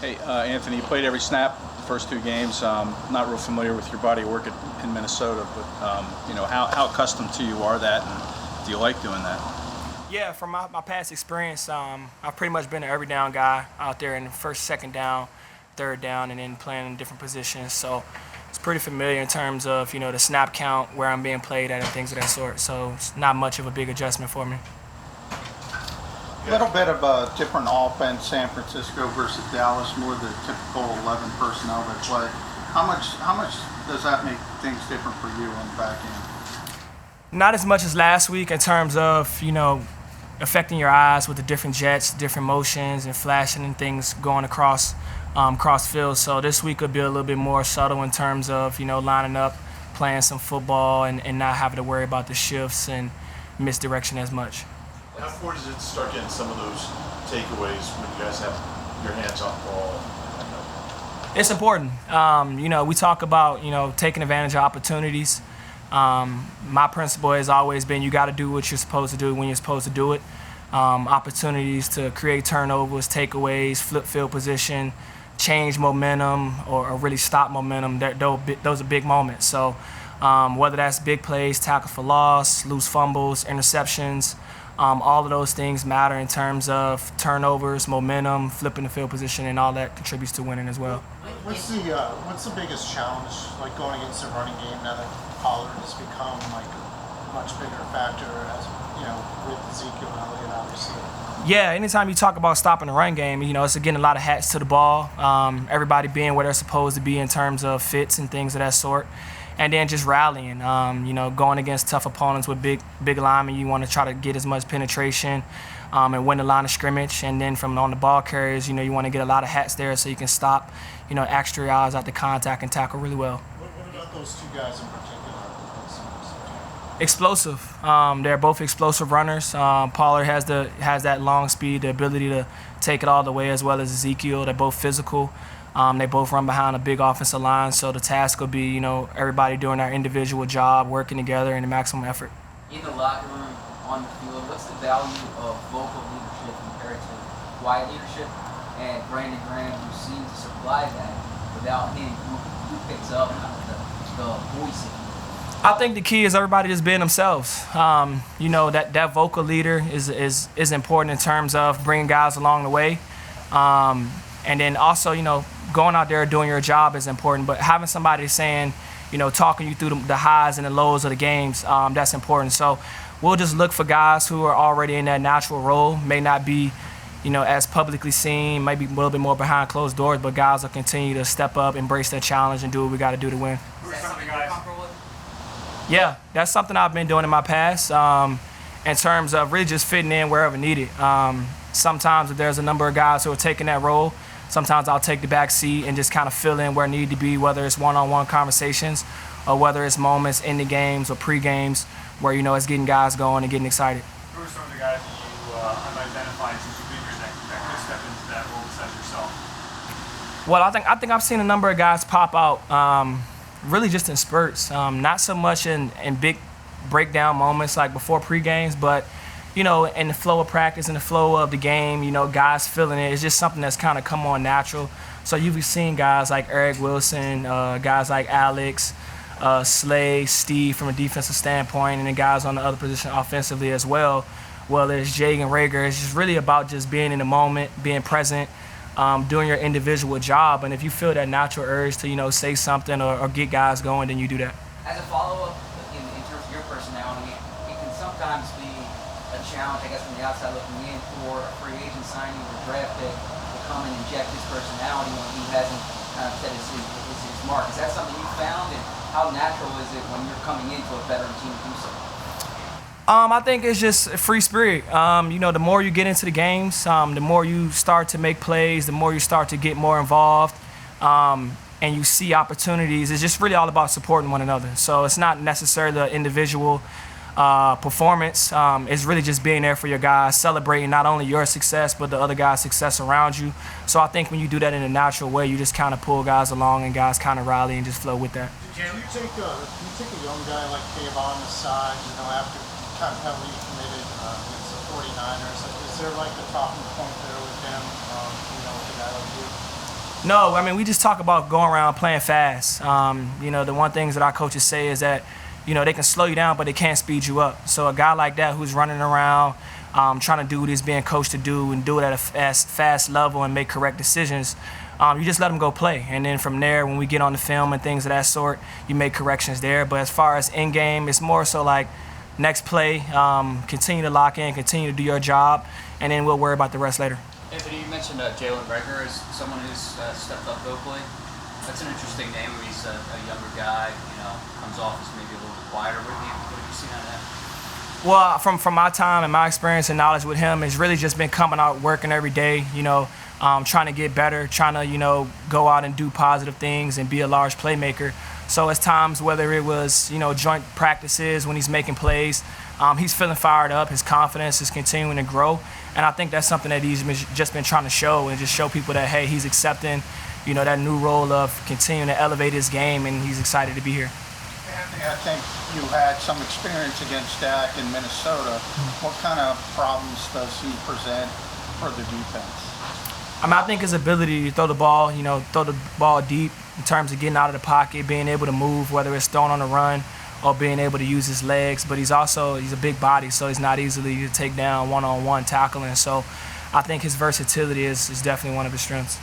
Hey, Anthony, you played every snap the first two games. Not real familiar with your body of work in Minnesota, but how accustomed to you are that, and do you like doing that? Yeah, from my past experience, I've pretty much been an every down guy out there in the first, second down, third down, and then playing in different positions. So it's pretty familiar in terms of the snap count, where I'm being played at, and things of that sort. So it's not much of a big adjustment for me. A little bit of a different offense, San Francisco versus Dallas, more the typical 11 personnel they play. How much does that make things different for you on the back end? Not as much as last week in terms of affecting your eyes with the different jets, different motions, and flashing and things going across field. So this week could be a little bit more subtle in terms of lining up, playing some football, and not having to worry about the shifts and misdirection as much. How important is it to start getting some of those takeaways when you guys have your hands on the ball? It's important. We talk about taking advantage of opportunities. My principle has always been you got to do what you're supposed to do when you're supposed to do it. Opportunities to create turnovers, takeaways, flip field position, change momentum, or really stop momentum. Those are big moments. So whether that's big plays, tackle for loss, loose fumbles, interceptions, all of those things matter in terms of turnovers, momentum, flipping the field position, and all that contributes to winning as well. What's the biggest challenge like going against the running game now that Pollard has become like a much bigger factor as with Ezekiel and Elliott obviously? Yeah, anytime you talk about stopping the run game, it's getting a lot of hats to the ball. Everybody being where they're supposed to be in terms of fits and things of that sort. And then just rallying, going against tough opponents with big linemen, you want to try to get as much penetration and win the line of scrimmage. And then from on the ball carriers, you want to get a lot of hats there so you can stop, extra yards out the contact and tackle really well. What about those two guys in particular? Explosive. They're both explosive runners. Pollard has that long speed, the ability to take it all the way, as well as Ezekiel. They're both physical. They both run behind a big offensive line, so the task will be, everybody doing their individual job, working together in the maximum effort. In the locker room, on the field, what's the value of vocal leadership compared to quiet leadership? And Brandon Graham, who seems to supply that, without him, who picks up the voice? I think the key is everybody just being themselves. That vocal leader is important in terms of bringing guys along the way. And then also, going out there doing your job is important, but having somebody saying, talking you through the highs and the lows of the games, that's important. So we'll just look for guys who are already in that natural role, may not be, as publicly seen, maybe a little bit more behind closed doors, but guys will continue to step up, embrace their challenge, and do what we got to do to win. Yeah, that's something I've been doing in my past in terms of really just fitting in wherever needed. Sometimes if there's a number of guys who are taking that role, sometimes I'll take the back seat and just kind of fill in where I need to be, whether it's one-on-one conversations or whether it's moments in the games or pre-games where, it's getting guys going and getting excited. Who are some of the guys that you have identified since you've been here that could step into that role besides yourself? Well, I think I've seen a number of guys pop out really just in spurts, not so much in big breakdown moments like before pre-games, but in the flow of practice, in the flow of the game, guys feeling it. It's just something that's kind of come on natural. So you've seen guys like Eric Wilson, guys like Alex, Slay, Steve from a defensive standpoint, and then guys on the other position offensively as well. Well, there's Jay and Rager. It's just really about just being in the moment, being present, doing your individual job. And if you feel that natural urge to, say something or get guys going, then you do that. As a follow-up, in terms of your personality, it can sometimes be a challenge, I guess, from the outside looking in for a free agent signing or draft pick to come and inject his personality when he hasn't kind of set his mark. Is that something you found, and how natural is it when you're coming into a veteran team to do so? I think it's just a free spirit. The more you get into the games, the more you start to make plays, the more you start to get more involved, and you see opportunities. It's just really all about supporting one another. So it's not necessarily the individual performance. It's really just being there for your guys, celebrating not only your success, but the other guys' success around you. So I think when you do that in a natural way, you just kind of pull guys along and guys kind of rally and just flow with that. Do you take a young guy like Kayvon aside, after kind of heavily committed against the 49ers? Is there like a talking point there with him, with a guy like you? No, I mean, we just talk about going around playing fast. You know, the one things that our coaches say is that, you know, they can slow you down, but they can't speed you up. So a guy like that who's running around, trying to do what he's being coached to do and do it at a fast level and make correct decisions, you just let him go play. And then from there, when we get on the film and things of that sort, you make corrections there. But as far as in-game, it's more so like next play, continue to lock in, continue to do your job, and then we'll worry about the rest later. Anthony, you mentioned Jalen Reagor as someone who's stepped up vocally. That's an interesting name. He's a younger guy, you know, comes off as maybe a little bit quieter. What have you seen on him? Well, from my time and my experience and knowledge with him, it's really just been coming out, working every day, you know, trying to get better, trying to, you know, go out and do positive things and be a large playmaker. So it's times, whether it was, you know, joint practices when he's making plays, he's feeling fired up, his confidence is continuing to grow. And I think that's something that he's just been trying to show and just show people that, hey, he's accepting, you know, that new role of continuing to elevate his game, and he's excited to be here. Anthony, I think you had some experience against Dak in Minnesota. What kind of problems does he present for the defense? I mean, I think his ability to throw the ball, you know, throw the ball deep in terms of getting out of the pocket, being able to move, whether it's throwing on the run or being able to use his legs. But he's a big body, so he's not easily to take down one-on-one tackling. So I think his versatility is definitely one of his strengths.